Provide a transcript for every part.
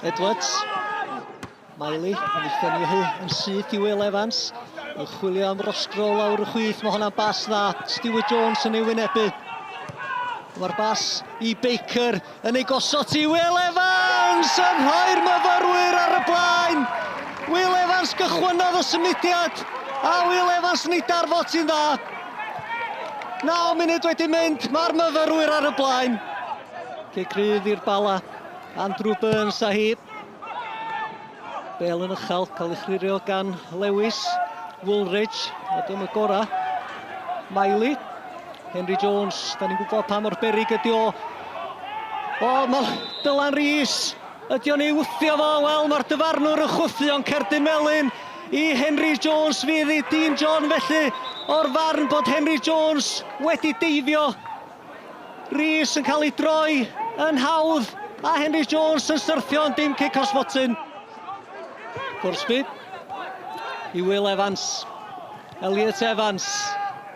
Edwards. Miley yn effenio hi yn syth i Will Evans. Yn chwilio am rosgro lawr y chwith, mae hwnna'n bas dda. Stewart Jones yn ei wynebu. Mae'r bas i Baker yn ei gosod i Will Evans yn rhoi'r myfyrwyr ar y blaen. Will Evans gychwynodd y symudiad a Will Evans yn ei darfod sy'n dda. 9 munud wedi mynd, mae'r myfyrwyr ar y blaen. Cegrydd i'r bala, Andrew Burns a hi. Bale yn uchel, cael ei chlirio gan Lewis. Woolridge, a dim y gora. Miley. Henry Jones, da ni'n gwybod pa mor berig ydi o. Mae Dylan Rees, ydi o'n ei wthio fo, wel mae'r dyfarnwr yn chwthio'n cerdyn melyn i Henry Jones fydd i Dean John felly o'r farn bod Henry Jones wedi deifio. Rees yn cael ei droi yn hawdd a Henry Jones yn syrthio yn dim cic os fotyn. Corsby i Will Evans, Elliot Evans.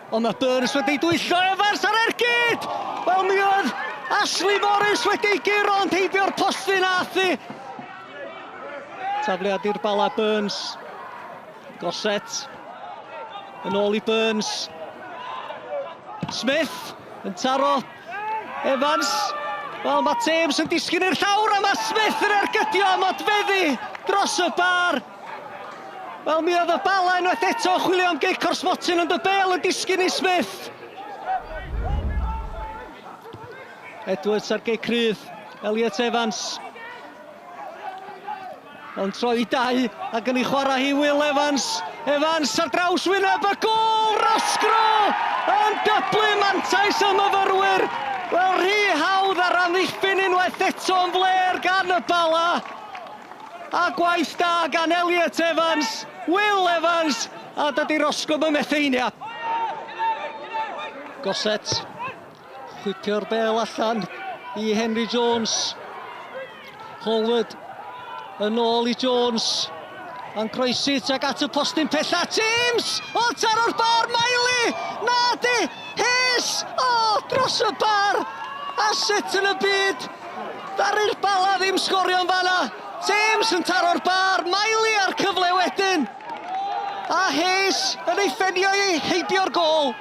Ond mae Burns wedi dwyllo Evans ar ergyd! Wel mi oedd Ashley Morris wedi giro ond heibio'r postyn athi. Tafliad i'r bala Burns. Goset. Yn ôl i Burns. Smith yn taro Evans. Wel mae James yn disgyn i'r llawr a mae Smith yn ergydio am odfeddi dros y bar. Wel mi oedd y bala unwaith eto chwilio am gic o'r smotin ond y Bale yn disgyn i Smith. Edwards ar gic rydd, Elliot Evans. Yn troi i 2 ac yn ei chwarae hi Will Evans. Evans ar draws wyneb y gol, Rosgro yn dyblu mantais y myfyrwyr. Wel rhy hawdd ar amddiffyn unwaith eto yn fler gan y bala. A gwaith da gan Elliot Evans, Will Evans, a dydy Roscoe yn metheinia. Goset, chwipio'r Bale allan i Henry Jones. Holwood yn ôl i Jones. Yn croesi tuag at y postyn pella. James! O, taro'r bar, Miley! Na di! Hys! O, dros y bar! A sut yn y byd? Ddaru'r bala ddim sgorio'n fanna. James yn taro'r bar, Miley ar cyfle wedyn. A Hayes yn ei ffenio i heibio'r gol.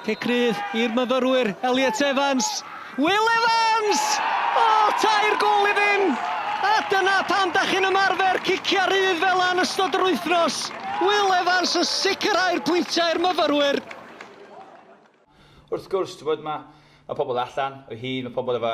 Cegrydd i'r myfyrwyr, Elliot Evans. Will Evans! O, 2 gol i ddim. A dyna pam da chi'n ymarfer cicio rydd fel yn ystod yr wythnos. Will Evans yn sicrhau'r pwyntiau i'r myfyrwyr. Wrth gwrs, mae pobl allan o hyd, mae pobl efo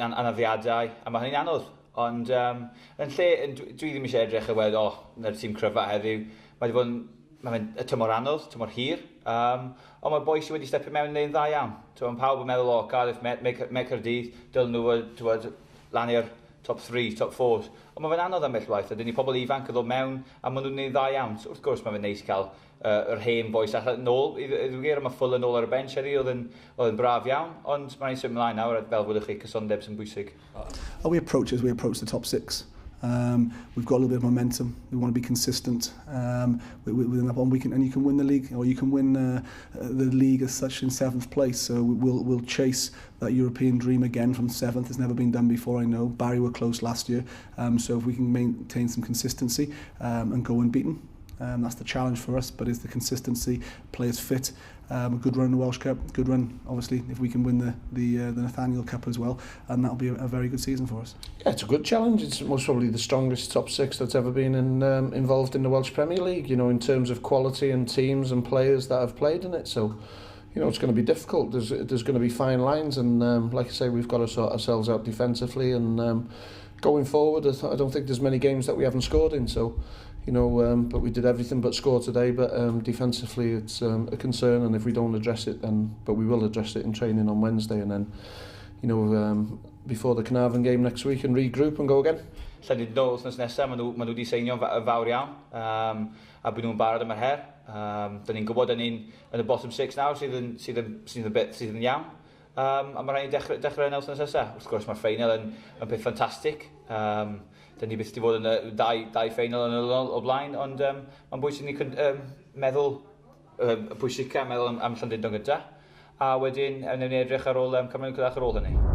anafiadau, a mae hynny'n anodd. Ond yn lle, dwi ddim eisiau edrych a wedi, na'r tîm cryfa heddiw. Mae y tymor anodd, tymor hir. Ond mae'r bois wedi stepio mewn yn ein dda iawn. Mae pawb yn meddwl, Cardiff, Mec Caerdydd, dylen nhw lan i'r top 3, top 4. Ond mae fe'n anodd am bellwaith, a dyn ni pobl ifanc yn ddod mewn, a maen nhw'n ein dda iawn. So, wrth gwrs, mae fe'n neis cael yr hen bois allan nôl. Iddo mae ffwl yn ôl ar y bench heddi, oedd yn braf iawn, ond mae'n ei symud ymlaen nawr, fel fwydwch chi, cysondeb sy'n bwysig. We approach the top 6. We've got a little bit of momentum. We want to be consistent within that 1 week, and you can win the league, or you can win the league as such in 7th place. So we'll chase that European dream again from 7th. It's never been done before, I know. Barry were close last year, so if we can maintain some consistency and go unbeaten, that's the challenge for us. But it's the consistency, players fit. A good run in the Welsh Cup, good run obviously if we can win the Nathaniel Cup as well, and that'll be a very good season for us. Yeah, it's a good challenge. It's most probably the strongest top 6 that's ever been involved in the Welsh Premier League, you know, in terms of quality and teams and players that have played in it. So, you know, it's going to be difficult. There's going to be fine lines, and like I say, we've got to sort ourselves out defensively, and going forward, I don't think there's many games that we haven't scored in. So, you know, but we did everything but score today. But defensively, it's a concern, and if we don't address it, but we will address it in training on Wednesday, and then, you know, before the Carnarvon game next week, and regroup and go again. Sa'n ni'n dod wythnos nesaf, maen nhw wedi seinio'n fawr iawn, a bod nhw'n barod am yr her. Da ni'n gwybod yn y bottom 6 nawr sydd yn iawn. A mae rhaid i dechrau yn wythnos nesaf. Wrth gwrs mae'r ffeinal yn peth ffantastig. Da ni byth wedi bod yn dau ffeinal yn o blaen, ond mae'n bwysig ni meddwl am Llandudno gyda. A wedyn, ewn ni edrych ar ôl Cymru'n Cydach ar ôl hynny.